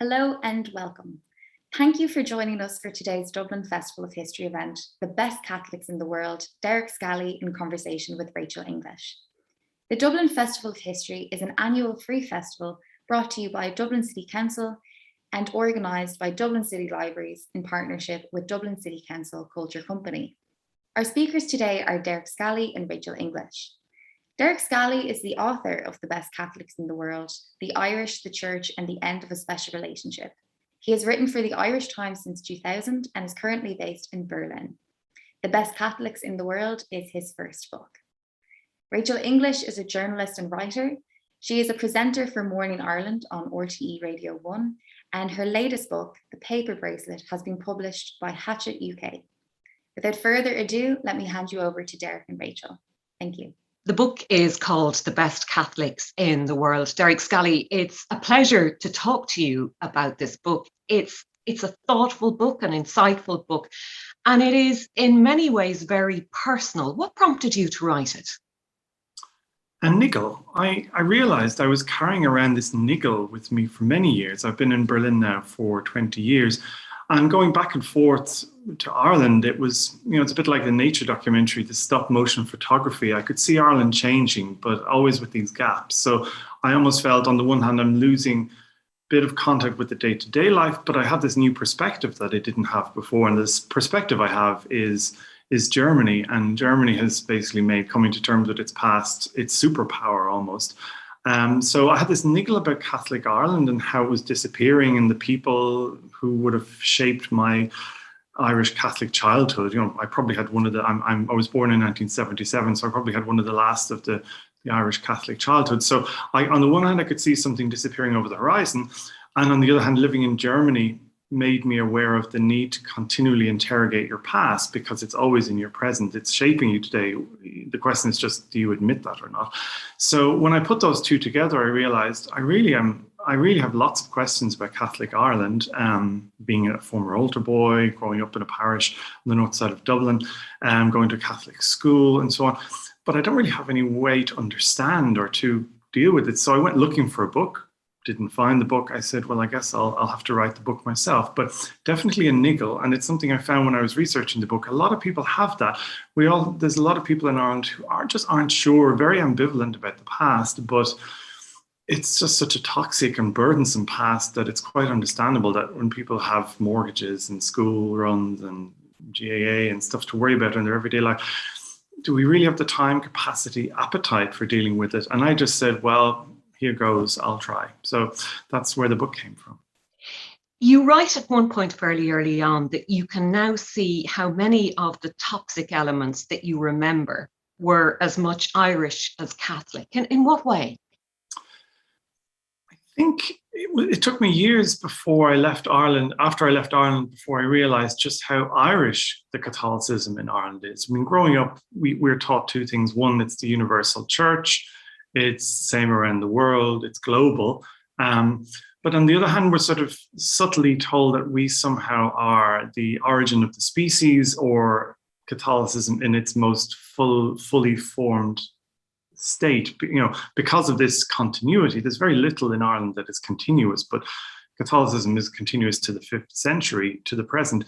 Hello and welcome. Thank you for joining us for today's Dublin Festival of History event, The Best Catholics in the World, Derek Scally in conversation with Rachael English. The Dublin Festival of History is an annual free festival brought to you by Dublin City Council and organised by Dublin City Libraries in partnership with Dublin City Council Culture Company. Our speakers today are Derek Scally and Rachael English. Derek Scally is the author of The Best Catholics in the World, The Irish, the Church and the End of a Special Relationship. He has written for the Irish Times since 2000 and is currently based in Berlin. The Best Catholics in the World is his first book. Rachael English is a journalist and writer. She is a presenter for Morning Ireland on RTE Radio 1, and her latest book, The Paper Bracelet, has been published by Hachette UK. Without further ado, let me hand you over to Derek and Rachael. Thank you. The book is called The Best Catholics in the World. Derek Scally, it's a pleasure to talk to you about this book. It's a thoughtful book, an insightful book, and it is in many ways very personal. What prompted you to write it? A niggle. I realized I was carrying around this niggle with me for many years. I've been in Berlin now for 20 years. And going back and forth to Ireland, it was, it's a bit like the nature documentary, the stop motion photography. I could see Ireland changing, but always with these gaps. So I almost felt on the one hand, I'm losing a bit of contact with the day-to-day life, but I had this new perspective that I didn't have before. And this perspective I have is Germany. And Germany has basically made coming to terms with its past, its superpower almost. So I had this niggle about Catholic Ireland and how it was disappearing and the people who would have shaped my Irish Catholic childhood. I probably had one of the, I was born in 1977, so I probably had one of the last of the Irish Catholic childhood. So on the one hand, I could see something disappearing over the horizon. And on the other hand, living in Germany made me aware of the need to continually interrogate your past because it's always in your present. It's shaping you today. The question is just, do you admit that or not? So when I put those two together, I realized I really have lots of questions about Catholic Ireland, being a former altar boy, growing up in a parish on the north side of Dublin, going to a Catholic school and so on. But I don't really have any way to understand or to deal with it. So I went looking for a book. Didn't find the book. I said, well, I guess I'll have to write the book myself, but definitely a niggle. And it's something I found when I was researching the book. A lot of people have that. There's a lot of people in Ireland who aren't sure, very ambivalent about the past, but it's just such a toxic and burdensome past that it's quite understandable that when people have mortgages and school runs and GAA and stuff to worry about in their everyday life, do we really have the time, capacity, appetite for dealing with it? And I just said, well, here goes, I'll try. So that's where the book came from. You write at one point fairly early on that you can now see how many of the toxic elements that you remember were as much Irish as Catholic. And in what way? I think it took me years before I left Ireland, after I left Ireland, before I realized just how Irish the Catholicism in Ireland is. I mean, growing up, we're taught two things. One, it's the universal church. It's the same around the world, it's global. But on the other hand, we're sort of subtly told that we somehow are the origin of the species or Catholicism in its most fully formed state. Because of this continuity, there's very little in Ireland that is continuous, but Catholicism is continuous to the 5th century, to the present.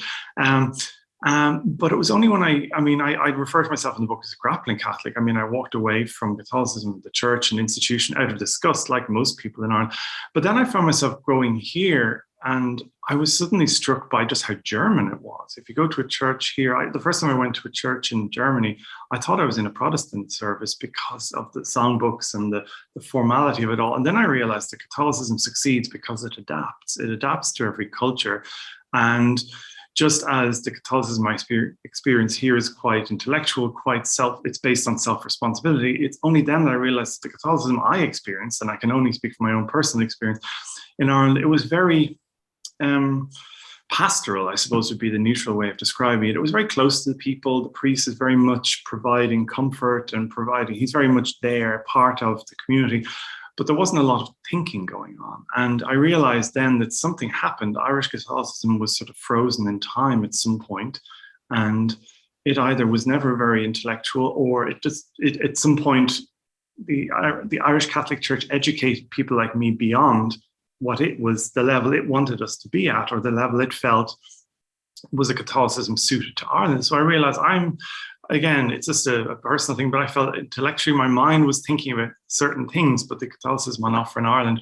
But it was only when I refer to myself in the book as a grappling Catholic. I walked away from Catholicism, the church and institution out of disgust, like most people in Ireland. But then I found myself growing here and I was suddenly struck by just how German it was. If you go to a church here, the first time I went to a church in Germany, I thought I was in a Protestant service because of the songbooks and the formality of it all. And then I realized that Catholicism succeeds because it adapts. It adapts to every culture. And just as the Catholicism I experience here is quite intellectual, it's based on self-responsibility. It's only then that I realized the Catholicism I experienced, and I can only speak from my own personal experience in Ireland, it was very pastoral, I suppose would be the neutral way of describing it. It was very close to the people. The priest is very much providing comfort and he's very much there, part of the community. But there wasn't a lot of thinking going on. And I realized then that something happened. Irish Catholicism was sort of frozen in time at some point, and it either was never very intellectual or it at some point, the Irish Catholic Church educated people like me beyond what it was, the level it wanted us to be at, or the level it felt was a Catholicism suited to Ireland. So I realized again, it's just a personal thing, but I felt intellectually my mind was thinking about certain things, but the Catholicism on offer in Ireland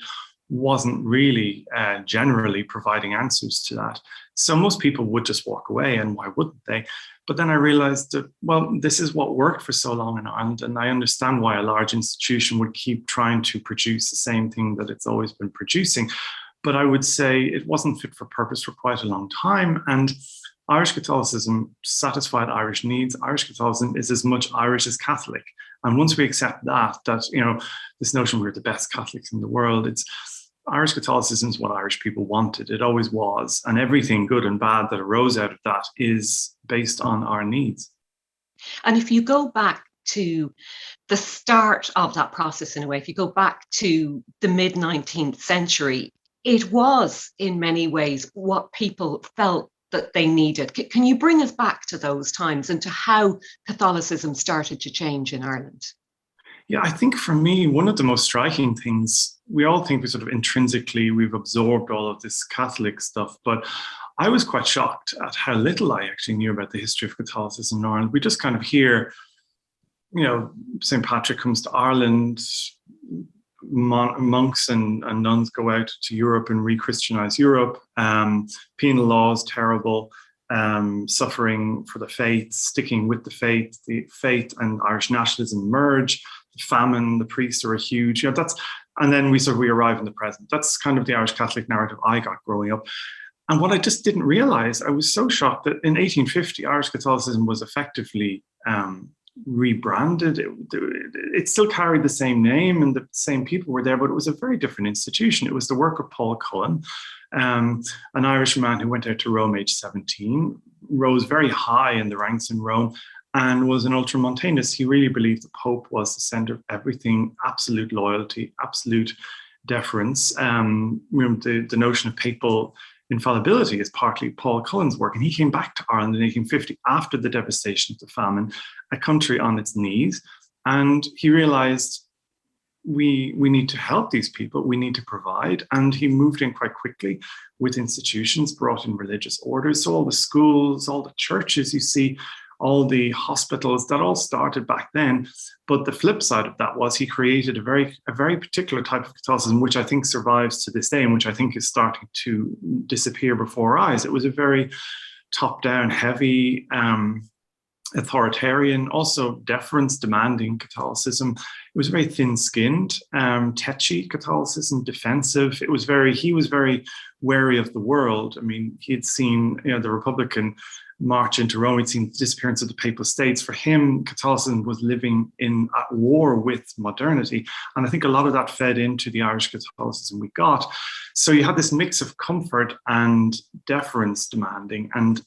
wasn't really generally providing answers to that. So most people would just walk away, and why wouldn't they? But then I realized that, well, this is what worked for so long in Ireland, and I understand why a large institution would keep trying to produce the same thing that it's always been producing. But I would say it wasn't fit for purpose for quite a long time. And Irish Catholicism satisfied Irish needs. Irish Catholicism is as much Irish as Catholic. And once we accept that, this notion we're the best Catholics in the world, Irish Catholicism is what Irish people wanted. It always was. And everything good and bad that arose out of that is based on our needs. And if you go back to the start of that process, in a way, if you go back to the mid-19th century, it was in many ways what people felt that they needed. Can you bring us back to those times and to how Catholicism started to change in Ireland? Yeah, I think for me, one of the most striking things, we all think we sort of intrinsically, we've absorbed all of this Catholic stuff, but I was quite shocked at how little I actually knew about the history of Catholicism in Ireland. We just kind of hear, St. Patrick comes to Ireland, monks and nuns go out to Europe and re-Christianize Europe. Penal laws, terrible. Suffering for the faith, sticking with the faith and Irish nationalism merge. The famine, the priests are a huge, and then we arrive in the present. That's kind of the Irish Catholic narrative I got growing up. And what I just didn't realize, I was so shocked that in 1850, Irish Catholicism was effectively rebranded. It still carried the same name and the same people were there, but it was a very different institution. It was the work of Paul Cullen, an Irishman who went out to Rome age 17, rose very high in the ranks in Rome, and was an ultramontanist. He really believed the Pope was the center of everything, absolute loyalty, absolute deference. The notion of papal infallibility is partly Paul Cullen's work. And he came back to Ireland in 1850 after the devastation of the famine, a country on its knees. And he realized we need to help these people, we need to provide. And he moved in quite quickly with institutions, brought in religious orders. So all the schools, all the churches you see, all the hospitals, that all started back then. But the flip side of that was he created a very particular type of Catholicism, which I think survives to this day and which I think is starting to disappear before our eyes. It was a very top-down, heavy, authoritarian, also deference demanding Catholicism. It was very thin-skinned, tetchy Catholicism, defensive. He was very wary of the world. I mean, he had seen the Republican march into Rome. He'd seen the disappearance of the Papal States. For him, Catholicism was living at war with modernity. And I think a lot of that fed into the Irish Catholicism we got. So you had this mix of comfort and deference demanding. And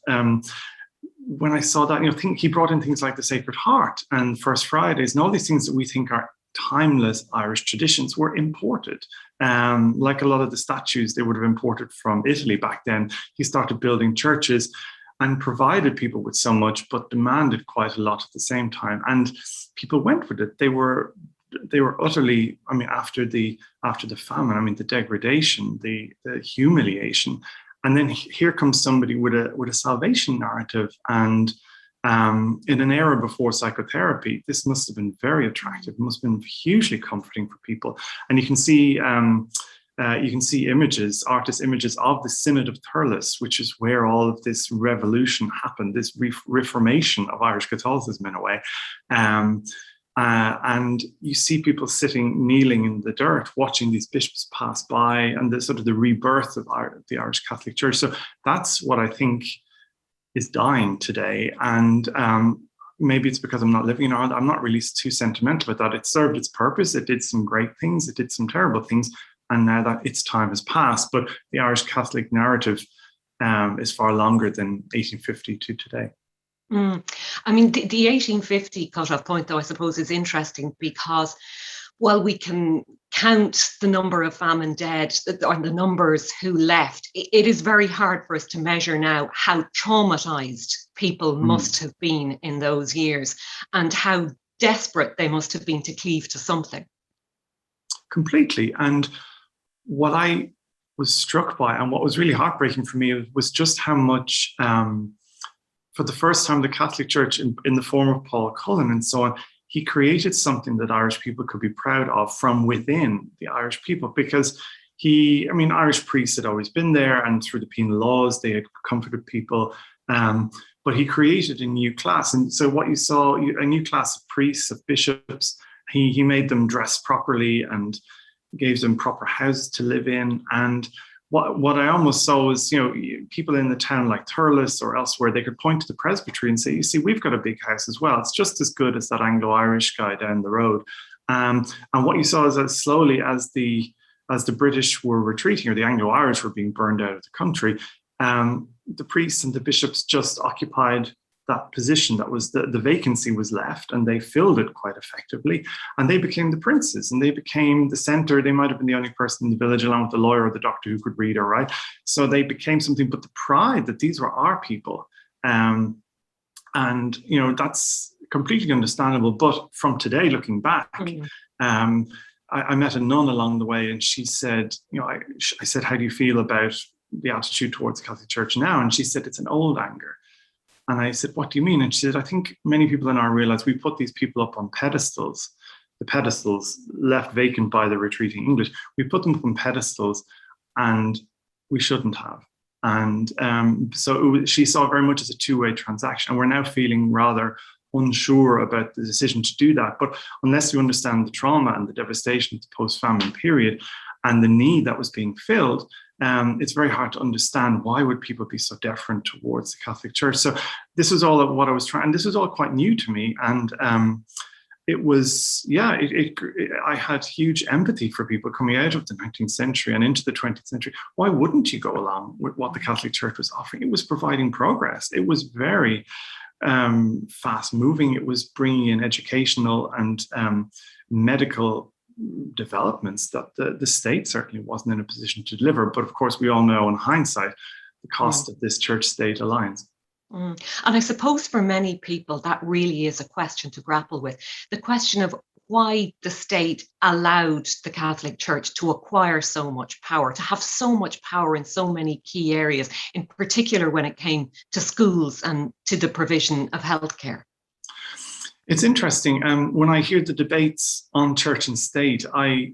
when I saw that, he brought in things like the Sacred Heart and First Fridays and all these things that we think are timeless Irish traditions were imported. Like a lot of the statues, they would have imported from Italy back then. He started building churches and provided people with so much, but demanded quite a lot at the same time. And people went with it. They were utterly, after the famine, the degradation, the humiliation. And then here comes somebody with a salvation narrative. And in an era before psychotherapy, this must have been very attractive. It must have been hugely comforting for people. And you can see images, artist images of the Synod of Thurles, which is where all of this revolution happened, this reformation of Irish Catholicism in a way. And you see people kneeling in the dirt, watching these bishops pass by, and the sort of the rebirth of the Irish Catholic Church. So that's what I think is dying today. And maybe it's because I'm not living in Ireland. I'm not really too sentimental about that. It served its purpose. It did some great things. It did some terrible things. And now that its time has passed, but the Irish Catholic narrative is far longer than 1850 to today. The 1850 cutoff point, though, I suppose is interesting because while we can count the number of famine dead or the numbers who left, it is very hard for us to measure now how traumatized people must have been in those years and how desperate they must have been to cleave to something. Completely. And what I struck by, and what was really heartbreaking for me, was just how much, for the first time, the Catholic Church, in the form of Paul Cullen and so on, he created something that Irish people could be proud of from within the Irish people, because Irish priests had always been there, and through the penal laws, they had comforted people. But he created a new class. And so what you saw, a new class of priests, of bishops, he made them dress properly and gave them proper houses to live in. And what I almost saw was, people in the town like Thurles or elsewhere, they could point to the presbytery and say, you see, we've got a big house as well. It's just as good as that Anglo-Irish guy down the road. And what you saw is that slowly, as the British were retreating, or the Anglo-Irish were being burned out of the country, the priests and the bishops just occupied that position. That was the vacancy was left, and they filled it quite effectively, and they became the princes, and they became the center. They might have been the only person in the village, along with the lawyer or the doctor, who could read or write. So they became something. But the pride that these were our people, and that's completely understandable. But from today, looking back, I met a nun along the way, and she said, I said, how do you feel about the attitude towards the Catholic Church now? And she said, it's an old anger. And I said, what do you mean? And she said, I think many people in Ireland realize we put these people up on pedestals, the pedestals left vacant by the retreating English. We put them up on pedestals, and we shouldn't have. And she saw it very much as a two-way transaction. And we're now feeling rather unsure about the decision to do that. But unless you understand the trauma and the devastation of the post-famine period and the need that was being filled, it's very hard to understand why would people be so deferent towards the Catholic Church. So this was all of what I was trying, and this was all quite new to me. And it was, I had huge empathy for people coming out of the 19th century and into the 20th century. Why wouldn't you go along with what the Catholic Church was offering? It was providing progress. It was very fast moving. It was bringing in educational and medical developments that the state certainly wasn't in a position to deliver. But of course, we all know in hindsight the cost of this church-state alliance. And I suppose for many people, that really is a question to grapple with. The question of why the state allowed the Catholic Church to acquire so much power, to have so much power in so many key areas, in particular when it came to schools and to the provision of healthcare. It's interesting. When I hear the debates on church and state, I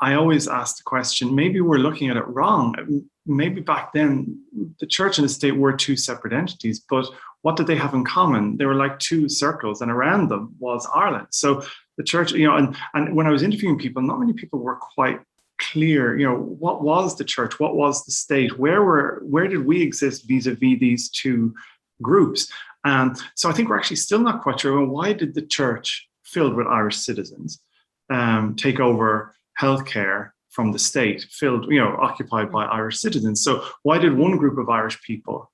always ask the question, maybe we're looking at it wrong. Maybe back then, the church and the state were two separate entities, but what did they have in common? They were like two circles, and around them was Ireland. So the church, and when I was interviewing people, not many people were quite clear, what was the church? What was the state? Where did we exist vis-a-vis these two groups? So I think we're actually still not quite sure. Why did the church, filled with Irish citizens, take over healthcare from the state, occupied by Irish citizens? So why did one group of Irish people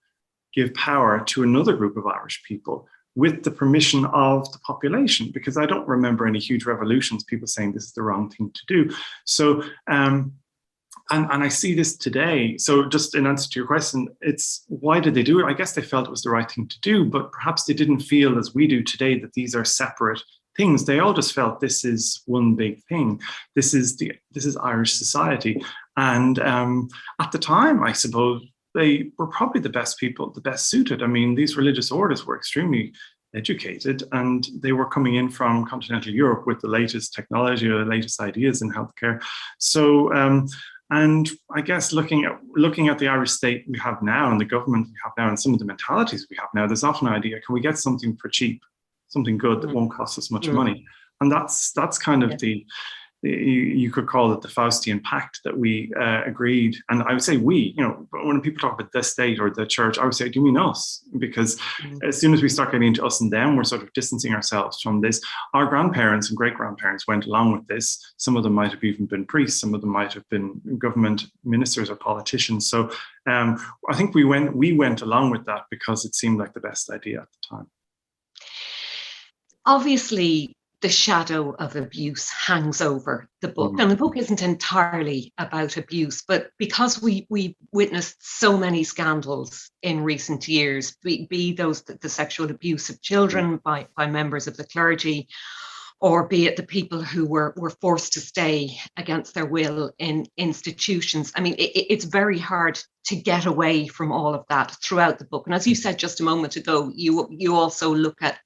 give power to another group of Irish people with the permission of the population? Because I don't remember any huge revolutions, people saying this is the wrong thing to do. So, and I see this today. So just in answer to your question, it's why did they do it? I guess they felt it was the right thing to do, but perhaps they didn't feel as we do today that these are separate things. They all just felt this is one big thing. This is Irish society. And at the time, I suppose, they were probably the best people, the best suited. I mean, these religious orders were extremely educated, and they were coming in from continental Europe with the latest technology or the latest ideas in healthcare. So, and I guess looking at the Irish state we have now and the government we have now and some of the mentalities we have now, there's often an idea, can we get something for cheap, something good that won't cost us much money? And that's kind of you could call it the Faustian pact that we agreed. And I would say we, when people talk about the state or the church, I would say, do you mean us? Because as soon as we start getting into us and them, we're sort of distancing ourselves from this. Our grandparents and great-grandparents went along with this. Some of them might have even been priests. Some of them might have been government ministers or politicians. So I think we went along with that because it seemed like the best idea at the time. Obviously, the shadow of abuse hangs over the book. And the book isn't entirely about abuse, but because we witnessed so many scandals in recent years, be those the sexual abuse of children by members of the clergy, or be it the people who were forced to stay against their will in institutions. I mean, it's very hard to get away from all of that throughout the book. And as you said just a moment ago, you also look at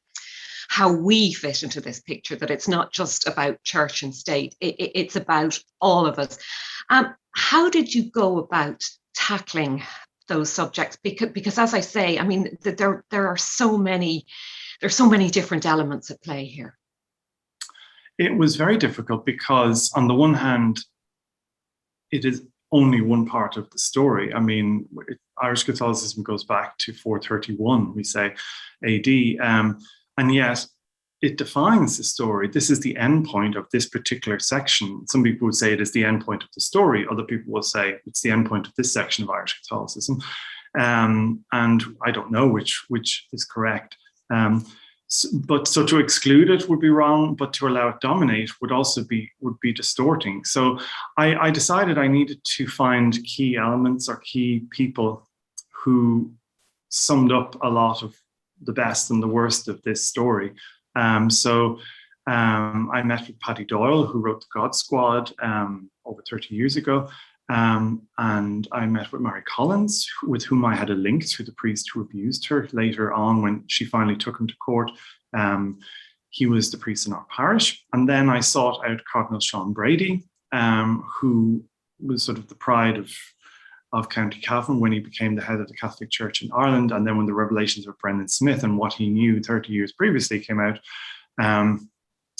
how we fit into this picture, that it's not just about church and state, it's about all of us. How did you go about tackling those subjects? Because as I say, I mean, there are so many different elements at play here. It was very difficult because on the one hand, it is only one part of the story. I mean, Irish Catholicism goes back to 431, we say, AD, and yet it defines the story. This is the end point of this particular section. Some people would say it is the end point of the story. Other people will say it's the end point of this section of Irish Catholicism. And I don't know which is correct. But so to exclude it would be wrong, but to allow it dominate would also be distorting. So I decided I needed to find key elements or key people who summed up a lot of the best and the worst of this story. So I met with Paddy Doyle, who wrote The God Squad over 30 years ago. And I met with Mary Collins, with whom I had a link through the priest who abused her later on when she finally took him to court. He was the priest in our parish. And then I sought out Cardinal Sean Brady, who was sort of the pride of County Cavan when he became the head of the Catholic Church in Ireland. And then when the revelations of Brendan Smith and what he knew 30 years previously came out,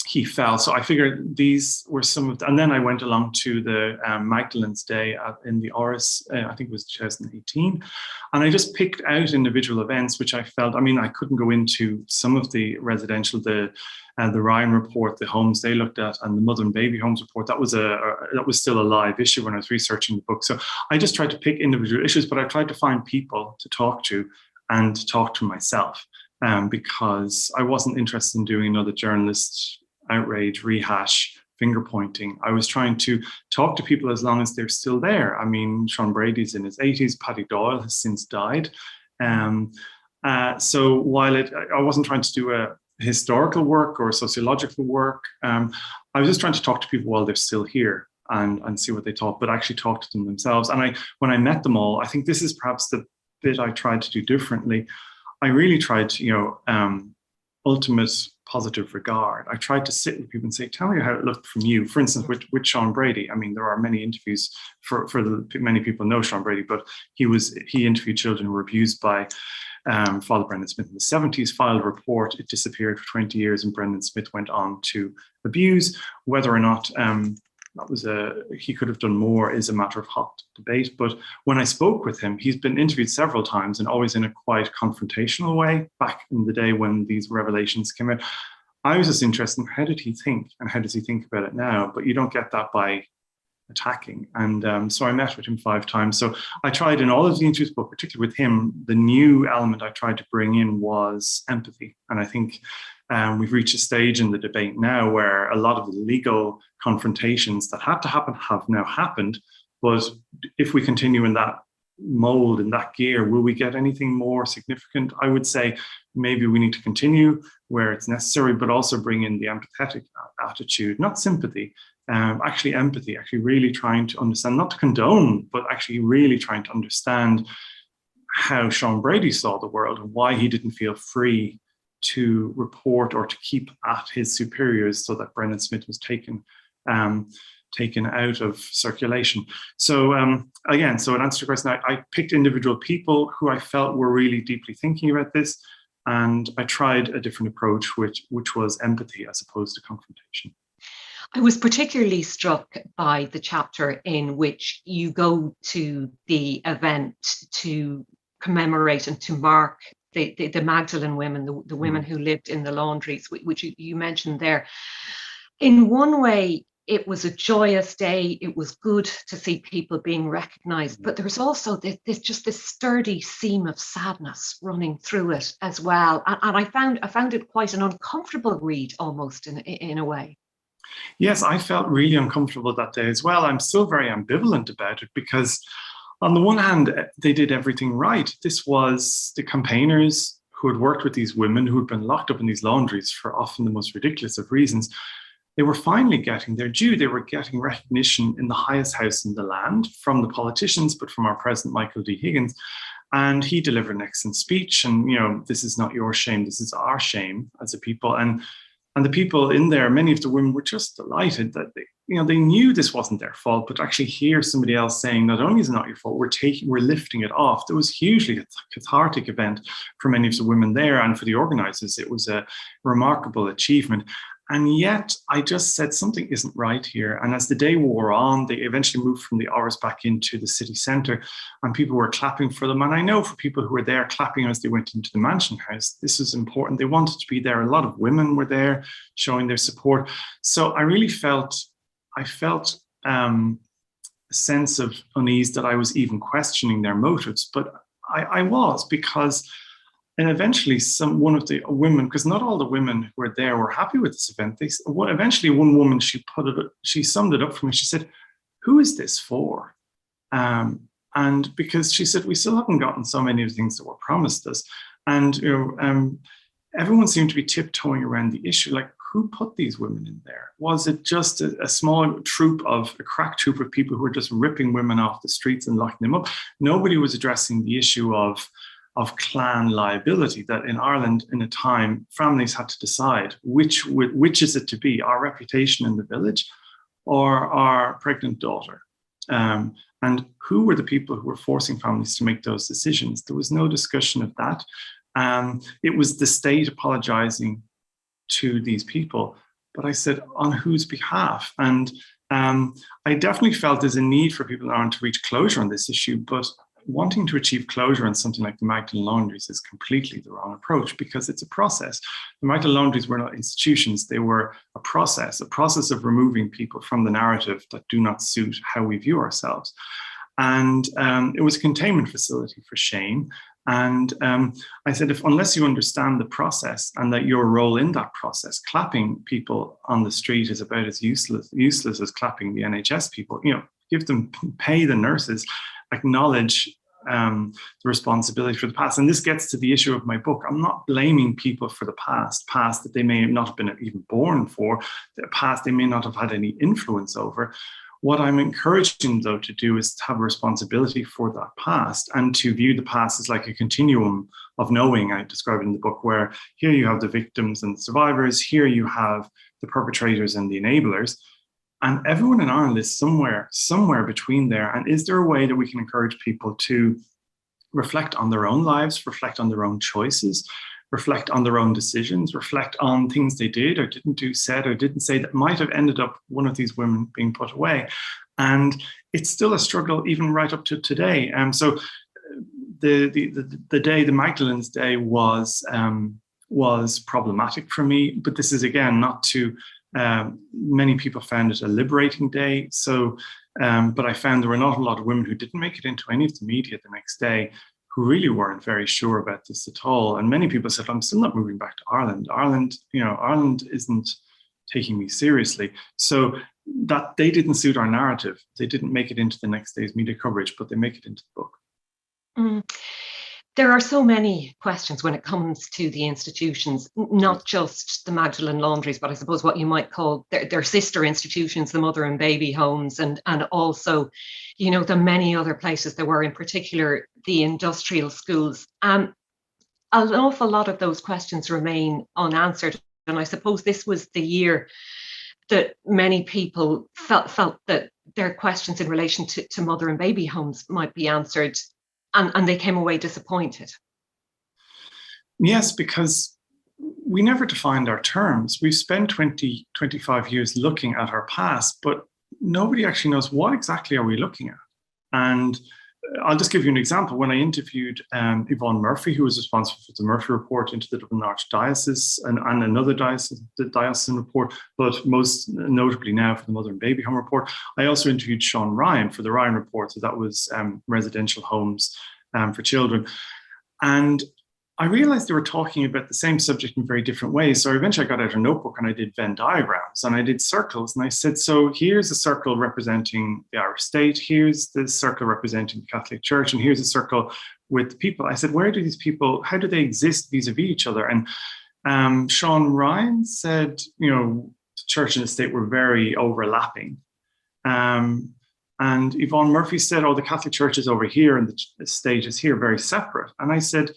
he fell. So I figured these were some of the, and then I went along to the Magdalene's Day in the Odyssey, I think it was 2018. And I just picked out individual events, which I felt, I mean, I couldn't go into some of the residential, the Ryan report, the homes they looked at, and the mother and baby homes report. That was still a live issue when I was researching the book. So I just tried to pick individual issues, but I tried to find people to talk to and to talk to myself, because I wasn't interested in doing another journalist outrage, rehash, finger pointing. I was trying to talk to people as long as they're still there. I mean, Sean Brady's in his 80s, Paddy Doyle has since died. So while I wasn't trying to do a historical work or sociological work, I was just trying to talk to people while they're still here and see what they thought, but actually talk to them themselves. And when I met them all, I think this is perhaps the bit I tried to do differently. I really tried to, ultimate positive regard. I tried to sit with people and say, tell me how it looked from you. For instance, with Sean Brady. I mean, there are many interviews many people know Sean Brady, but he interviewed children who were abused by Father Brendan Smith in the 70s, filed a report, it disappeared for 20 years, and Brendan Smith went on to abuse. Whether or not he could have done more is a matter of hot debate. But when I spoke with him, he's been interviewed several times and always in a quite confrontational way back in the day when these revelations came out. I was just interested in how did he think and how does he think about it now? But you don't get that by attacking. And so I met with him 5 times. So I tried in all of the interviews, but particularly with him, the new element I tried to bring in was empathy. And I think we've reached a stage in the debate now where a lot of the legal confrontations that had to happen have now happened. But if we continue in that mold, in that gear, will we get anything more significant? I would say maybe we need to continue where it's necessary, but also bring in the empathetic attitude, not sympathy, actually empathy, actually really trying to understand, not to condone, but actually really trying to understand how Sean Brady saw the world and why he didn't feel free to report or to keep at his superiors so that Brendan Smith was taken out of circulation. So again, so in answer to your question, I picked individual people who I felt were really deeply thinking about this, and I tried a different approach, which was empathy as opposed to confrontation. I was particularly struck by the chapter in which you go to the event to commemorate and to mark the Magdalene women, the women who lived in the laundries, which you mentioned there. In one way, it was a joyous day. It was good to see people being recognised, but there was also this sturdy seam of sadness running through it as well. And I found it quite an uncomfortable read, almost in a way. Yes, I felt really uncomfortable that day as well. I'm still very ambivalent about it because on the one hand, they did everything right. This was the campaigners who had worked with these women who had been locked up in these laundries for often the most ridiculous of reasons, they were finally getting their due. They were getting recognition in the highest house in the land from the politicians, but from our president, Michael D. Higgins. And he delivered an excellent speech. And, this is not your shame. This is our shame as a people. And the people in there, many of the women were just delighted that they knew this wasn't their fault, but to actually hear somebody else saying, not only is it not your fault, we're lifting it off. There was hugely a cathartic event for many of the women there, and for the organizers, it was a remarkable achievement. And yet I just said something isn't right here. And as the day wore on, they eventually moved from the Ors back into the city centre, and people were clapping for them. And I know for people who were there clapping as they went into the Mansion House, this was important. They wanted to be there. A lot of women were there showing their support. So I really felt a sense of unease that I was even questioning their motives. But I was, because and eventually one of the women, because not all the women who were there were happy with this event, eventually one woman, she summed it up for me. She said, "Who is this for?" And because she said, we still haven't gotten so many of the things that were promised us. And everyone seemed to be tiptoeing around the issue, like, who put these women in there? Was it just a small crack troop of people who were just ripping women off the streets and locking them up? Nobody was addressing the issue of clan liability, that in Ireland, in a time, families had to decide which is it to be, our reputation in the village or our pregnant daughter? And who were the people who were forcing families to make those decisions? There was no discussion of that. It was the state apologizing to these people. But I said, on whose behalf? And I definitely felt there's a need for people in Ireland to reach closure on this issue, but wanting to achieve closure on something like the Magdalene laundries is completely the wrong approach, because it's a process. The Magdalene laundries were not institutions. They were a process of removing people from the narrative that do not suit how we view ourselves. And it was a containment facility for shame. And I said, unless you understand the process and that your role in that process, clapping people on the street is about as useless as clapping the NHS people. Give them, pay the nurses, acknowledge the responsibility for the past. And this gets to the issue of my book. I'm not blaming people for the past that they may not have been even born for, the past they may not have had any influence over. What I'm encouraging, though, to do is to have a responsibility for that past, and to view the past as like a continuum of knowing. I describe it in the book, where here you have the victims and the survivors, here you have the perpetrators and the enablers. And everyone in Ireland is somewhere between there. And is there a way that we can encourage people to reflect on their own lives, reflect on their own choices, reflect on their own decisions, reflect on things they did or didn't do, said or didn't say, that might have ended up one of these women being put away? And it's still a struggle even right up to today. So the day, the Magdalene's Day, was problematic for me. But this is, again, not to... many people found it a liberating day. So, but I found there were not a lot of women who didn't make it into any of the media the next day, who really weren't very sure about this at all. And many people said, I'm still not moving back to Ireland. Ireland isn't taking me seriously. So that they didn't suit our narrative. They didn't make it into the next day's media coverage, but they make it into the book. Mm. There are so many questions when it comes to the institutions, not just the Magdalene laundries, but I suppose what you might call their sister institutions, the mother and baby homes, and also, the many other places there were, in particular, the industrial schools. An awful lot of those questions remain unanswered. And I suppose this was the year that many people felt that their questions in relation to mother and baby homes might be answered. And they came away disappointed. Yes, because we never defined our terms. We've spent 20, 25 years looking at our past, but nobody actually knows what exactly are we looking at. And I'll just give you an example. When I interviewed Yvonne Murphy, who was responsible for the Murphy report into the Dublin Archdiocese and another diocese, the diocesan report, but most notably now for the Mother and Baby Home report, I also interviewed Sean Ryan for the Ryan report. So that was residential homes for children. And I realized they were talking about the same subject in very different ways. So eventually I got out a notebook and I did Venn diagrams and I did circles. And I said, so here's a circle representing the Irish state. Here's the circle representing the Catholic Church. And here's a circle with people. I said, where do these people, how do they exist vis-a-vis each other? And Sean Ryan said, the church and the state were very overlapping. And Yvonne Murphy said, the Catholic Church is over here and the state is here, very separate. And I said,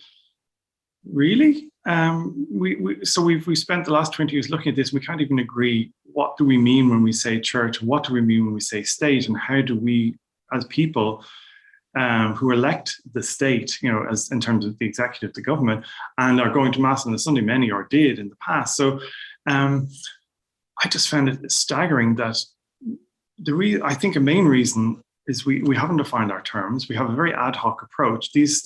really? We spent the last 20 years looking at this. We can't even agree. What do we mean when we say church? What do we mean when we say state? And how do we, as people who elect the state, as in terms of the executive, the government, and are going to mass on a Sunday, many or did in the past. So I just found it staggering that I think a main reason is we haven't defined our terms. We have a very ad hoc approach. These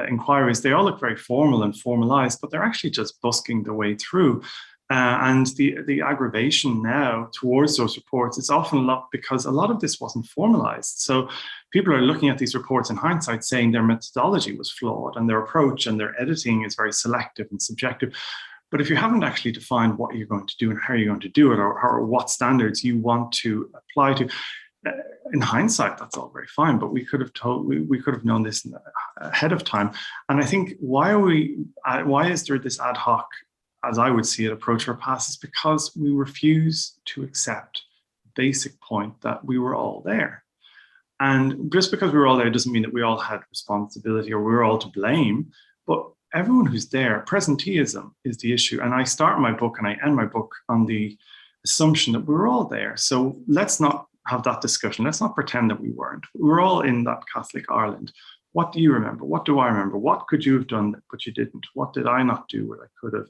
inquiries, they all look very formal and formalized, but they're actually just busking their way through. And the aggravation now towards those reports is often a lot because a lot of this wasn't formalized. So people are looking at these reports in hindsight saying their methodology was flawed and their approach and their editing is very selective and subjective. But if you haven't actually defined what you're going to do and how you're going to do it, or what standards you want to apply to, in hindsight, that's all very fine. But we could have known this ahead of time. And I think why is there this ad hoc, as I would see it, approach for past is because we refuse to accept the basic point that we were all there. And just because we were all there doesn't mean that we all had responsibility or we were all to blame. But everyone who's there, presenteeism is the issue. And I start my book and I end my book on the assumption that we were all there. So let's not have that discussion. Let's not pretend that we weren't. We're all in that Catholic Ireland. What do you remember? What do I remember? What could you have done but you didn't? What did I not do what I could have?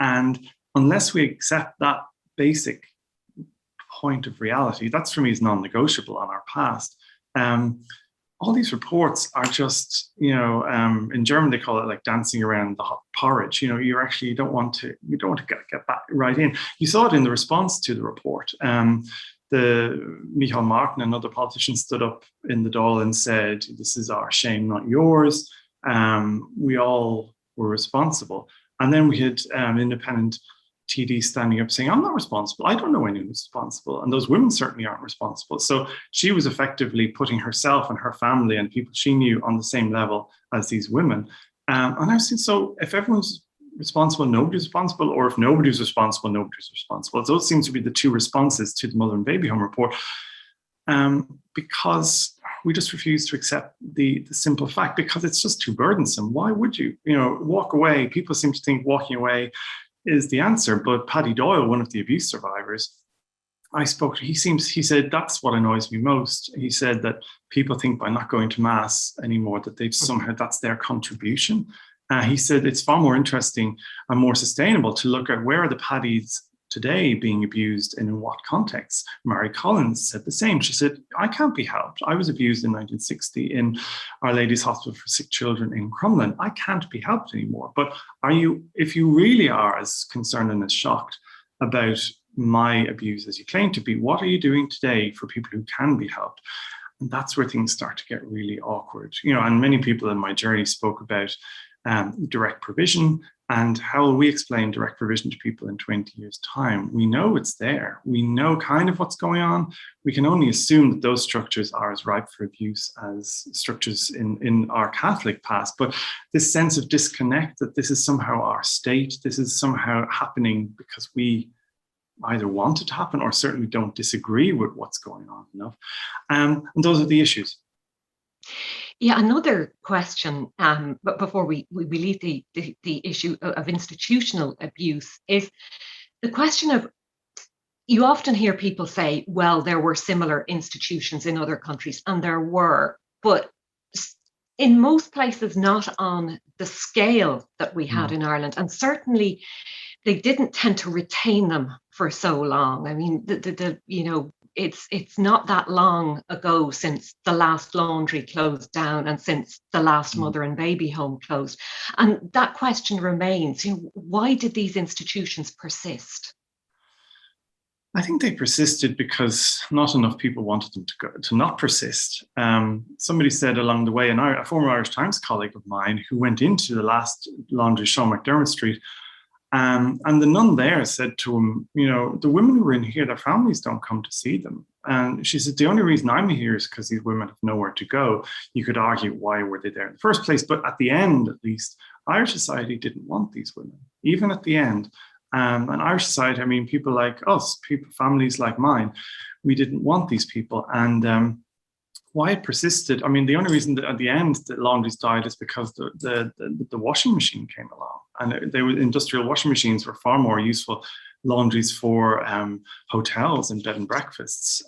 And unless we accept that basic point of reality, that's for me is non-negotiable on our past. All these reports are just, in German they call it like dancing around the hot porridge. You don't want to get back right in. You saw it in the response to the report. The Michael Martin and other politicians stood up in the Dáil and said, "This is our shame, not yours. We all were responsible." And then we had independent TD standing up saying, "I'm not responsible. I don't know anyone who's responsible." And those women certainly aren't responsible. So she was effectively putting herself and her family and people she knew on the same level as these women. And I was saying, so if everyone's responsible, nobody's responsible, or if nobody's responsible, nobody's responsible. Those seem to be the two responses to the Mother and Baby Home report, because we just refuse to accept the simple fact, because it's just too burdensome. Why would you, walk away? People seem to think walking away is the answer. But Paddy Doyle, one of the abuse survivors, I spoke to, he said, that's what annoys me most. He said that people think by not going to mass anymore that they've somehow, that's their contribution. He said it's far more interesting and more sustainable to look at where are the Paddies today being abused and in what context. Mary Collins said the same. She said, I can't be helped. I was abused in 1960 in Our Lady's Hospital for Sick Children in Crumlin. I can't be helped anymore. But if you really are as concerned and as shocked about my abuse as you claim to be, what are you doing today for people who can be helped? And that's where things start to get really awkward. And many people in my journey spoke about direct provision, and how will we explain direct provision to people in 20 years' time? We know it's there. We know kind of what's going on. We can only assume that those structures are as ripe for abuse as structures in our Catholic past. But this sense of disconnect, that this is somehow our state, this is somehow happening because we either want it to happen or certainly don't disagree with what's going on enough. And those are the issues. Yeah, another question, but before we leave the issue of institutional abuse, is the question of, you often hear people say, well, there were similar institutions in other countries, and there were, but in most places not on the scale that we had in Ireland, and certainly they didn't tend to retain them for so long. I mean, it's not that long ago since the last laundry closed down and since the last mother and baby home closed. And that question remains, why did these institutions persist? I think they persisted because not enough people wanted them to not persist. Somebody said along the way, a former Irish Times colleague of mine who went into the last laundry, Sean McDermott Street, and the nun there said to him, the women who are in here, their families don't come to see them. And she said, the only reason I'm here is because these women have nowhere to go. You could argue, why were they there in the first place? But at the end, at least, Irish society didn't want these women, even at the end. And Irish society, I mean, people like us, families like mine, we didn't want these people. And why it persisted, I mean, the only reason that at the end the laundries died is because the washing machine came along. And industrial washing machines were far more useful laundries for hotels and bed and breakfasts.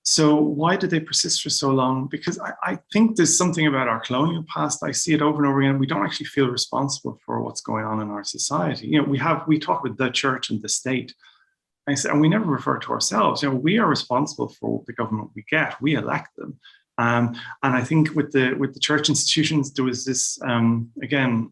So why did they persist for so long? Because I think there's something about our colonial past. I see it over and over again. We don't actually feel responsible for what's going on in our society. We talk about the church and the state. And we never refer to ourselves. We are responsible for the government we get. We elect them. And I think with the church institutions, there was this, again,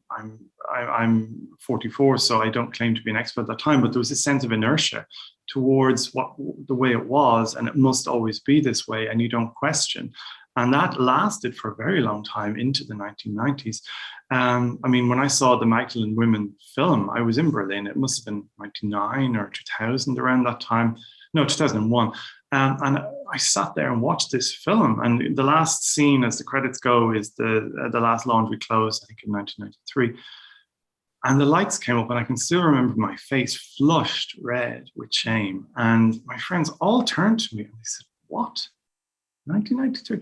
I'm 44, so I don't claim to be an expert at that time, but there was this sense of inertia towards the way it was, and it must always be this way, and you don't question. And that lasted for a very long time into the 1990s. I mean, when I saw the Magdalene women film, I was in Berlin. It must have been 99 or 2000, around that time. No, 2001. And I sat there and watched this film. And the last scene, as the credits go, is the last laundry closed, I think in 1993. And the lights came up, and I can still remember my face flushed red with shame. And my friends all turned to me and they said, "What? 1993?"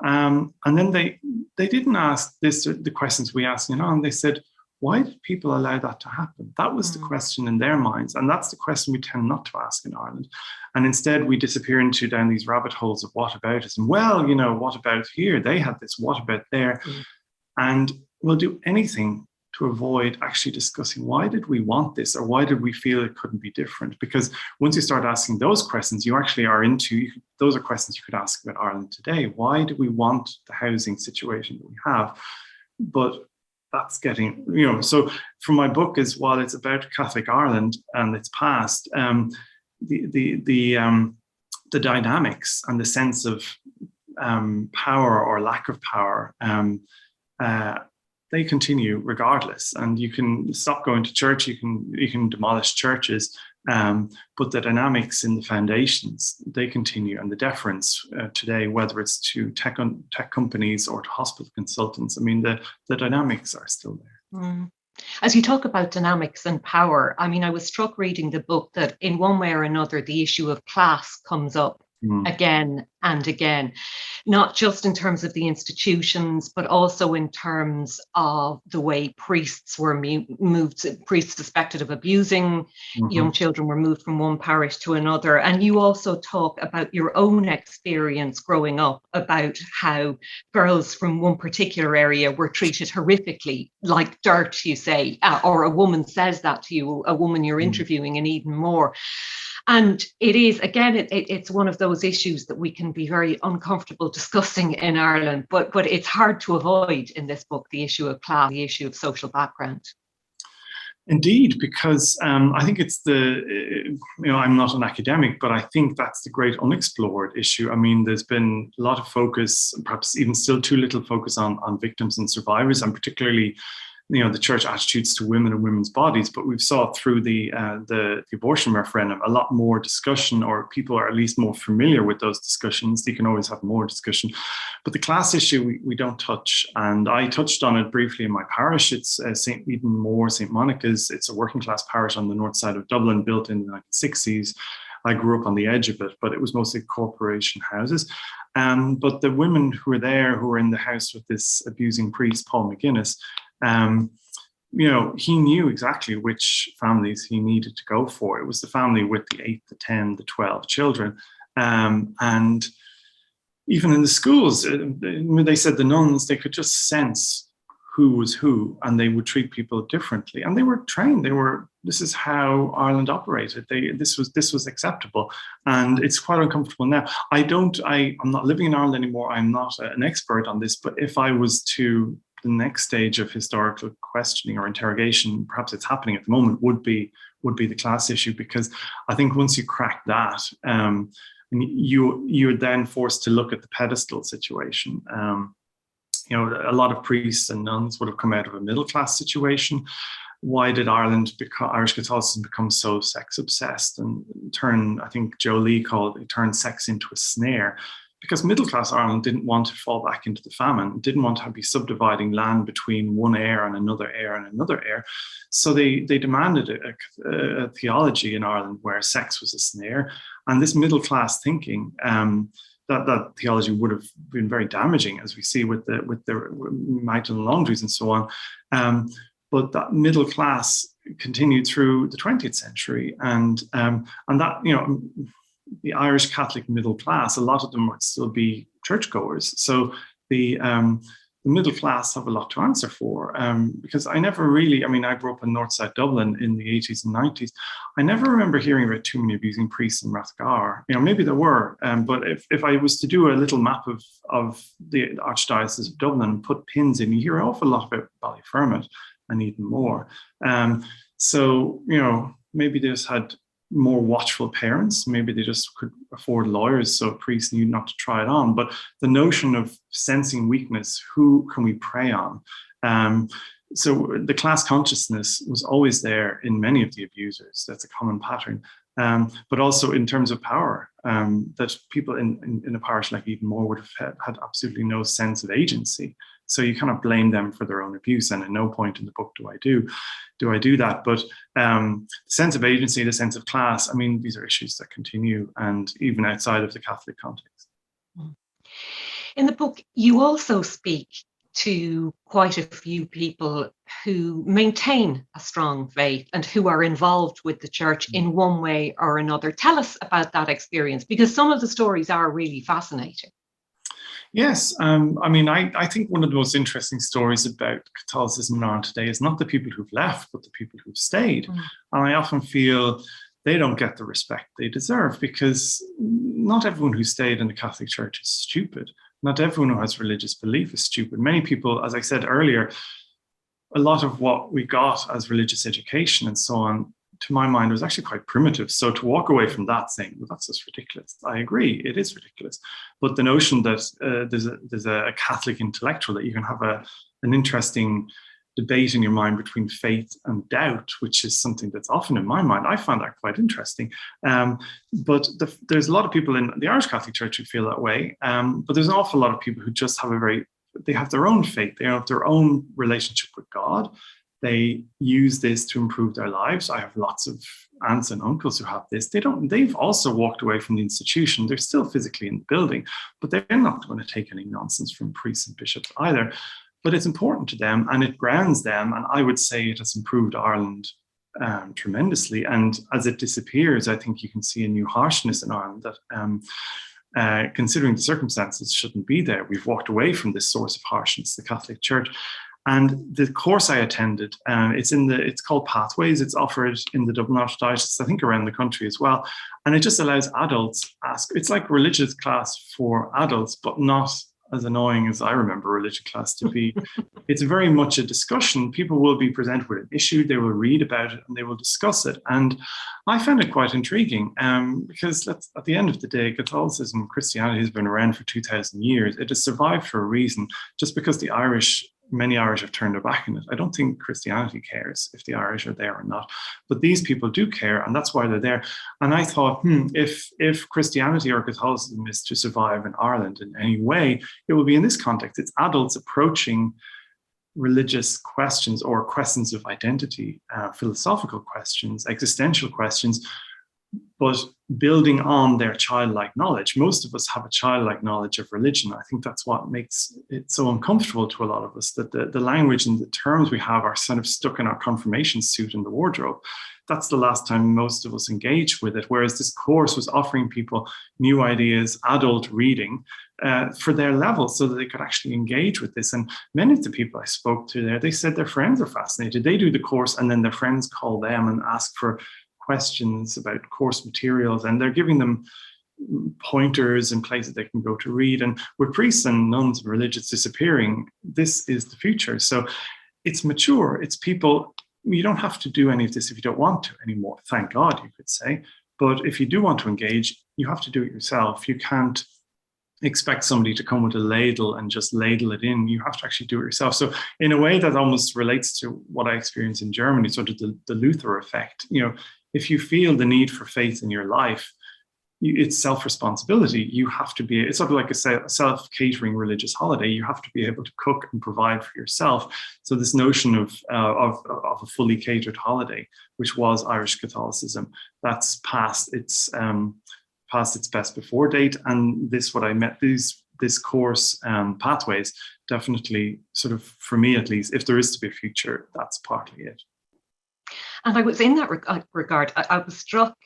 And then they didn't ask the questions we asked, and they said, "Why did people allow that to happen?" That was the question in their minds. And that's the question we tend not to ask in Ireland. And instead we disappear down these rabbit holes of whataboutism. Well, what about here? They had this, what about there? And we'll do anything to avoid actually discussing, why did we want this, or why did we feel it couldn't be different? Because once you start asking those questions, you actually are those are questions you could ask about Ireland today. Why do we want the housing situation that we have? But that's getting, so for my book, is while it's about Catholic Ireland and its past, the dynamics and the sense of power or lack of power, they continue regardless. And you can stop going to church, you can demolish churches, but the dynamics in the foundations, they continue. And the deference today, whether it's to tech companies or to hospital consultants, I mean, the dynamics are still there. As you talk about dynamics and power, I mean, I was struck reading the book that in one way or another, the issue of class comes up again and again, not just in terms of the institutions, but also in terms of the way priests were moved, priests suspected of abusing young children were moved from one parish to another. And you also talk about your own experience growing up, about how girls from one particular area were treated horrifically, like dirt, you say, or a woman says that to you, a woman you're interviewing, and even more. And it is, again, it's one of those issues that we can be very uncomfortable discussing in Ireland, but it's hard to avoid in this book, the issue of class, the issue of social background. Indeed, because I think it's I'm not an academic, but I think that's the great unexplored issue. I mean, there's been a lot of focus, perhaps even still too little focus on victims and survivors, and particularly the church attitudes to women and women's bodies. But we've saw through the abortion referendum a lot more discussion, or people are at least more familiar with those discussions. You can always have more discussion. But the class issue we don't touch. And I touched on it briefly in my parish. It's St. Eden Moor, St. Monica's. It's a working class parish on the north side of Dublin, built in the 1960s. I grew up on the edge of it, but it was mostly corporation houses. But the women who were in the house with this abusing priest, Paul McGuinness, he knew exactly which families he needed to go for. It was the family with the 8, the 10, the 12 children. And even in the schools, they said the nuns, they could just sense who was who, and they would treat people differently. And they were trained. This is how Ireland operated. This was acceptable. And it's quite uncomfortable now. I'm not living in Ireland anymore. I'm not an expert on this, but if I was to, the next stage of historical questioning or interrogation, perhaps it's happening at the moment, would be would be the class issue, because I think once you crack that, you're then forced to look at the pedestal situation. A lot of priests and nuns would have come out of a middle class situation. Why did Irish Catholicism become so sex obsessed and I think Joe Lee called it, turn sex into a snare? Because middle class Ireland didn't want to fall back into the famine, didn't want to be subdividing land between one heir and another heir and another heir. So they demanded a theology in Ireland where sex was a snare. And this middle class thinking, that theology would have been very damaging, as we see with the Magdalene laundries and so on. But that middle class continued through the 20th century, and that, the Irish Catholic middle class, a lot of them would still be churchgoers. So the middle class have a lot to answer for, because I never really, I grew up in Northside Dublin in the 80s and 90s. I never remember hearing about too many abusing priests in Rathgar. Maybe there were, but if I was to do a little map of the Archdiocese of Dublin and put pins in, you hear an awful lot about Ballyfermot and even more. So, maybe they just had more watchful parents. Maybe they just could afford lawyers, so priests knew not to try it on. But the notion of sensing weakness, who can we prey on? So the class consciousness was always there in many of the abusers. That's a common pattern. But also in terms of power, that people in a parish like Edenmore would have had absolutely no sense of agency. So you kind of blame them for their own abuse, and at no point in the book do I do that. But the sense of agency, the sense of class, these are issues that continue, and even outside of the Catholic context. In the book, you also speak to quite a few people who maintain a strong faith and who are involved with the church in one way or another. Tell us about that experience, because some of the stories are really fascinating. Yes, I think one of the most interesting stories about Catholicism in Ireland today is not the people who've left, but the people who've stayed. And I often feel they don't get the respect they deserve, because not everyone who stayed in the Catholic Church is stupid. Not everyone who has religious belief is stupid. Many people, as I said earlier, a lot of what we got as religious education and so on, to my mind, was actually quite primitive. So to walk away from that saying, well, that's just ridiculous. I agree, it is ridiculous. But the notion that there's a Catholic intellectual, that you can have an interesting debate in your mind between faith and doubt, which is something that's often in my mind, I find that quite interesting. But there's a lot of people in the Irish Catholic Church who feel that way. But there's an awful lot of people who just have they have their own faith. They have their own relationship with God. They use this to improve their lives. I have lots of aunts and uncles who have this. They've also walked away from the institution. They're still physically in the building, but they're not going to take any nonsense from priests and bishops either. But it's important to them, and it grounds them. And I would say it has improved Ireland tremendously. And as it disappears, I think you can see a new harshness in Ireland that, considering the circumstances, shouldn't be there. We've walked away from this source of harshness, the Catholic Church. And the course I attended, it's called Pathways. It's offered in the Dublin Archdiocese, I think around the country as well. And it just allows adults it's like religious class for adults, but not as annoying as I remember religious class to be. It's very much a discussion. People will be presented with an issue, they will read about it, and they will discuss it. And I found it quite intriguing, because at the end of the day, Catholicism, Christianity has been around for 2,000 years. It has survived for a reason. Just because many Irish have turned their back on it, I don't think Christianity cares if the Irish are there or not. But these people do care, and that's why they're there. And I thought, if Christianity or Catholicism is to survive in Ireland in any way, it will be in this context. It's adults approaching religious questions or questions of identity, philosophical questions, existential questions, but building on their childlike knowledge. Most of us have a childlike knowledge of religion. I think that's what makes it so uncomfortable to a lot of us, that the language and the terms we have are sort of stuck in our confirmation suit in the wardrobe. That's the last time most of us engaged with it, whereas this course was offering people new ideas, adult reading, for their level, so that they could actually engage with this. And many of the people I spoke to there, they said their friends are fascinated. They do the course, and then their friends call them and ask for questions about course materials, and they're giving them pointers and places they can go to read. And with priests and nuns and religious disappearing, this is the future. So it's mature. It's people you don't have to do any of this if you don't want to anymore. Thank God, you could say. But if you do want to engage, you have to do it yourself. You can't expect somebody to come with a ladle and just ladle it in. You have to actually do it yourself. So in a way that almost relates to what I experienced in Germany, sort of the Luther effect. If you feel the need for faith in your life, it's self-responsibility. You have to be, it's sort of like a self-catering religious holiday. You have to be able to cook and provide for yourself. So this notion of a fully catered holiday, which was Irish Catholicism, that's past its best before date. And this course pathways definitely sort of, for me at least, if there is to be a future, that's partly it. And I was in that regard, I was struck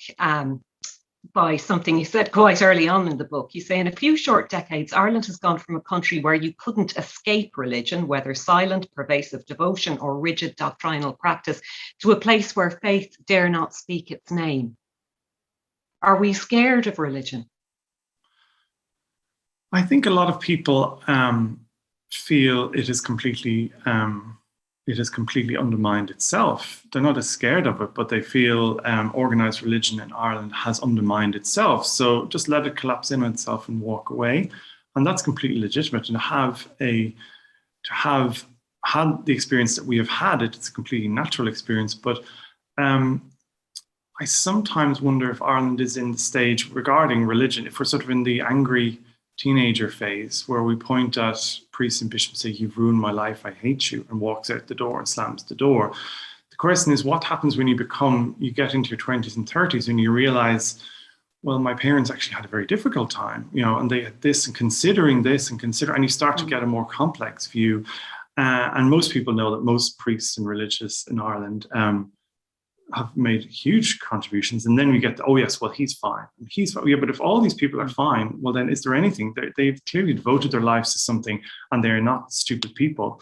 by something you said quite early on in the book. You say, in a few short decades, Ireland has gone from a country where you couldn't escape religion, whether silent, pervasive devotion or rigid doctrinal practice, to a place where faith dare not speak its name. Are we scared of religion? I think a lot of people feel it is completely undermined itself. They're not as scared of it, but they feel organised religion in Ireland has undermined itself. So just let it collapse in on itself and walk away. And that's completely legitimate. And to have had the experience that we have had, it's a completely natural experience. But I sometimes wonder if Ireland is in the stage regarding religion, if we're sort of in the angry teenager phase where we point at priests and bishops and say, "You've ruined my life, I hate you," and walks out the door and slams the door. The question is, what happens when you get into your 20s and 30s and you realize, well, my parents actually had a very difficult time, and they had this, and considering this and you start to get a more complex view. And most people know that most priests and religious in Ireland have made huge contributions, and then we get, oh yes, well, he's fine. Yeah, but if all these people are fine, well, then is there anything? They've clearly devoted their lives to something, and they're not stupid people.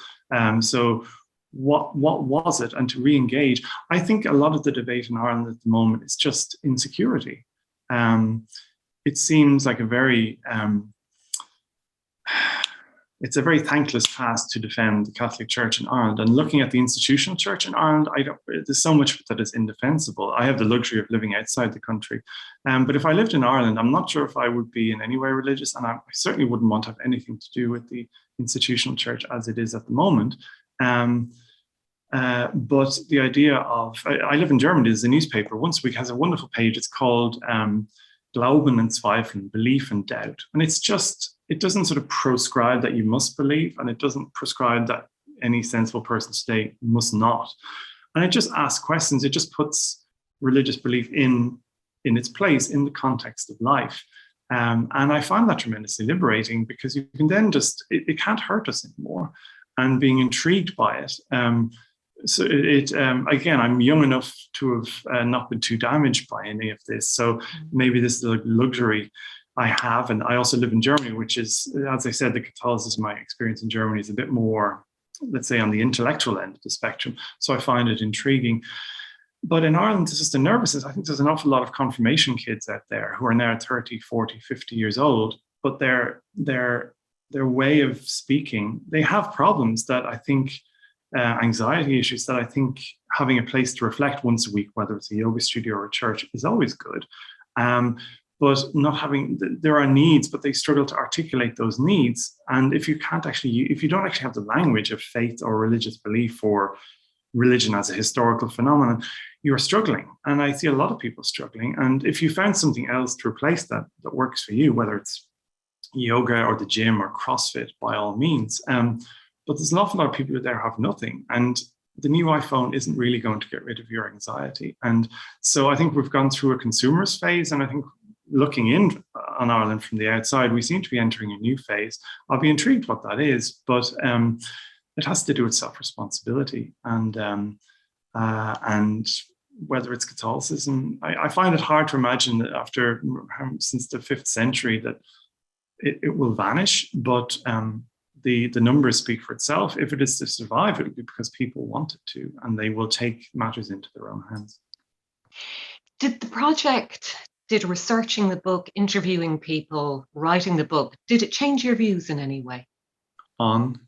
So what was it? And to re-engage, I think a lot of the debate in Ireland at the moment is just insecurity. It seems like it's a very thankless task to defend the Catholic Church in Ireland. And looking at the institutional church in Ireland, there's so much that is indefensible. I have the luxury of living outside the country. But if I lived in Ireland, I'm not sure if I would be in any way religious. And I certainly wouldn't want to have anything to do with the institutional church as it is at the moment. But the idea of, I live in Germany, there's a newspaper once a week, has a wonderful page. It's called Glauben und Zweifeln, Belief and Doubt. And it doesn't sort of prescribe that you must believe, and it doesn't prescribe that any sensible person today must not. And it just asks questions. It just puts religious belief in its place in the context of life. And I find that tremendously liberating, because you can then it can't hurt us anymore. And being intrigued by it. So again, I'm young enough to have not been too damaged by any of this. So maybe this is a luxury I have. And I also live in Germany, which is, as I said, the Catholicism, my experience in Germany is a bit more, let's say, on the intellectual end of the spectrum. So I find it intriguing. But in Ireland, it's just a nervousness. I think there's an awful lot of confirmation kids out there who are now 30, 40, 50 years old, but their way of speaking, they have problems that I think, anxiety issues that I think having a place to reflect once a week, whether it's a yoga studio or a church, is always good. But there are needs, but they struggle to articulate those needs. And if you don't actually have the language of faith or religious belief or religion as a historical phenomenon, you're struggling. And I see a lot of people struggling. And if you found something else to replace that works for you, whether it's yoga or the gym or CrossFit, by all means. But there's an awful lot of people there who have nothing. And the new iPhone isn't really going to get rid of your anxiety. And so I think we've gone through a consumerist phase. And I think looking in on Ireland from the outside, we seem to be entering a new phase. I'll be intrigued what that is, but it has to do with self-responsibility and whether it's Catholicism. I find it hard to imagine that since the 5th century that it will vanish, but the numbers speak for itself. If it is to survive, it will be because people want it to, and they will take matters into their own hands. Did researching the book, interviewing people, writing the book, did it change your views in any way? On?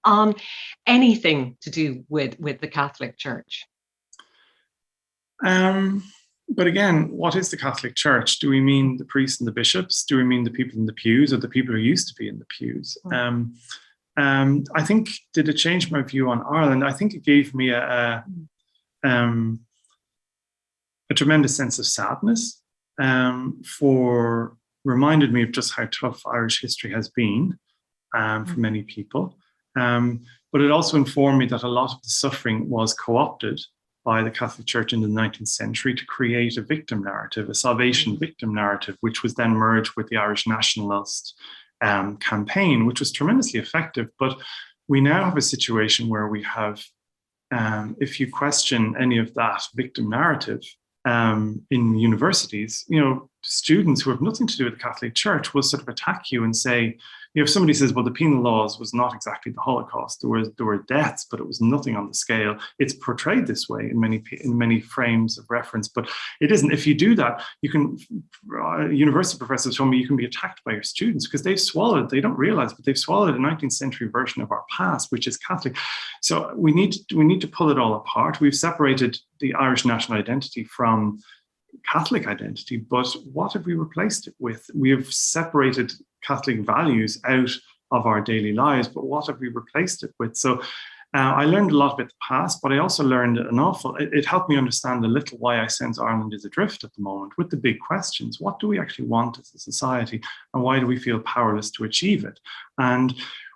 on anything to do with the Catholic Church? But again, what is the Catholic Church? Do we mean the priests and the bishops? Do we mean the people in the pews, or the people who used to be in the pews? I think, did it change my view on Ireland? I think it gave me a tremendous sense of sadness, reminded me of just how tough Irish history has been for many people. But it also informed me that a lot of the suffering was co-opted by the Catholic Church in the 19th century to create a victim narrative, a salvation victim narrative, which was then merged with the Irish nationalist campaign, which was tremendously effective. But we now have a situation where we have, if you question any of that victim narrative in universities, students who have nothing to do with the Catholic Church will sort of attack you and say, if somebody says, well, the penal laws was not exactly the Holocaust, there were deaths, but it was nothing on the scale. It's portrayed this way in many frames of reference, but it isn't. If you do that, you can. University professors told me you can be attacked by your students because they don't realize, but they've swallowed a 19th century version of our past, which is Catholic. So we need to pull it all apart. We've separated the Irish national identity from Catholic identity, but what have we replaced it with? We have separated Catholic values out of our daily lives, but what have we replaced it with? So I learned a lot about the past, but I also learned it helped me understand a little why I sense Ireland is adrift at the moment with the big questions. What do we actually want as a society, and why do we feel powerless to achieve it? And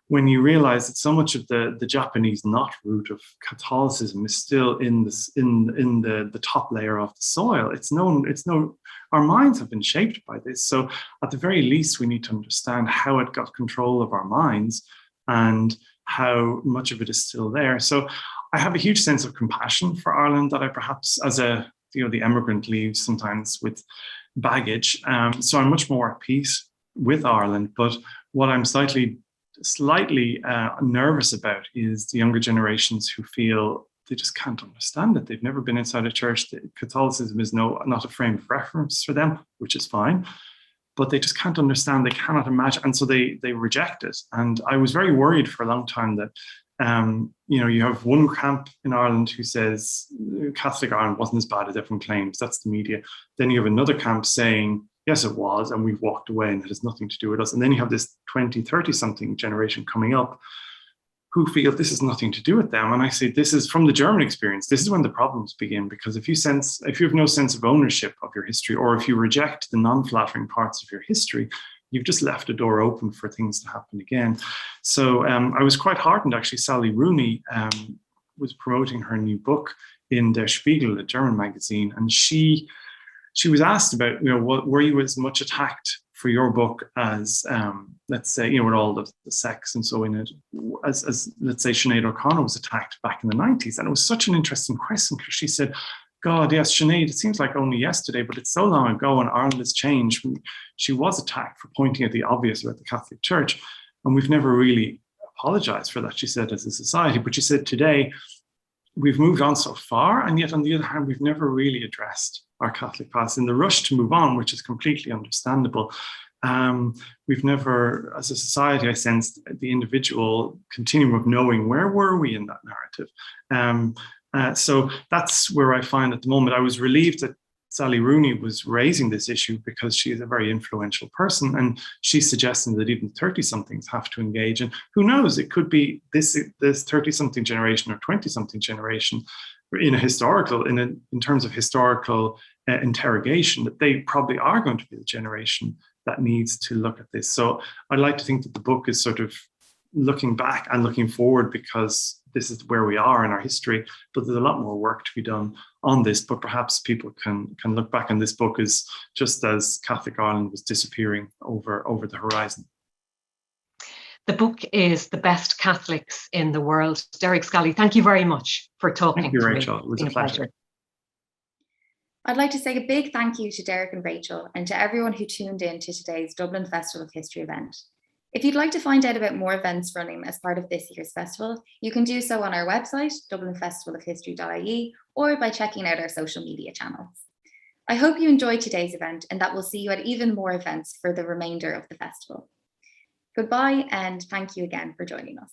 when you realize that so much of the Japanese knot root of Catholicism is still in the top layer of the soil, our minds have been shaped by this. So at the very least, we need to understand how it got control of our minds and how much of it is still there. So I have a huge sense of compassion for Ireland that I perhaps, as the emigrant, leaves sometimes with baggage. So I'm much more at peace with Ireland. But what I'm slightly nervous about is the younger generations who feel they just can't understand it. They've never been inside a church. Catholicism is not a frame of reference for them, which is fine, but they just can't understand. They cannot imagine, and so they reject it. And I was very worried for a long time that you have one camp in Ireland who says Catholic Ireland wasn't as bad as everyone claims. That's the media. Then you have another camp saying, yes, it was, and we've walked away and it has nothing to do with us. And then you have this 20, 30-something generation coming up who feel this has nothing to do with them. And I say, this is from the German experience. This is when the problems begin, because if you have no sense of ownership of your history, or if you reject the non-flattering parts of your history, you've just left a door open for things to happen again. So I was quite heartened, actually. Sally Rooney was promoting her new book in Der Spiegel, a German magazine, and she was asked about, were you as much attacked for your book as, let's say, with all the sex and so in it, as let's say Sinead O'Connor was attacked back in the 90s. And it was such an interesting question, because she said, God, yes, Sinead, it seems like only yesterday, but it's so long ago and Ireland has changed. She was attacked for pointing at the obvious about the Catholic Church, and we've never really apologized for that, she said, as a society. But she said today, we've moved on so far, and yet on the other hand, we've never really addressed our Catholic past. In the rush to move on, which is completely understandable, we've never, as a society, I sensed the individual continuum of knowing where were we in that narrative. So that's where I find at the moment, I was relieved that Sally Rooney was raising this issue, because she is a very influential person, and she's suggesting that even 30-somethings have to engage. And who knows, it could be this 30-something generation or 20-something generation in terms of historical interrogation, that they probably are going to be the generation that needs to look at this. So I'd like to think that the book is sort of looking back and looking forward, because this is where we are in our history, but there's a lot more work to be done on this. But perhaps people can look back on this book as just as Catholic Ireland was disappearing over the horizon. The book is The Best Catholics in the World. Derek Scally, thank you very much for talking to me. Thank you, Rachael. It was a pleasure. I'd like to say a big thank you to Derek and Rachael, and to everyone who tuned in to today's Dublin Festival of History event. If you'd like to find out about more events running as part of this year's festival, you can do so on our website, dublinfestivalofhistory.ie, or by checking out our social media channels. I hope you enjoyed today's event, and that we'll see you at even more events for the remainder of the festival. Goodbye, and thank you again for joining us.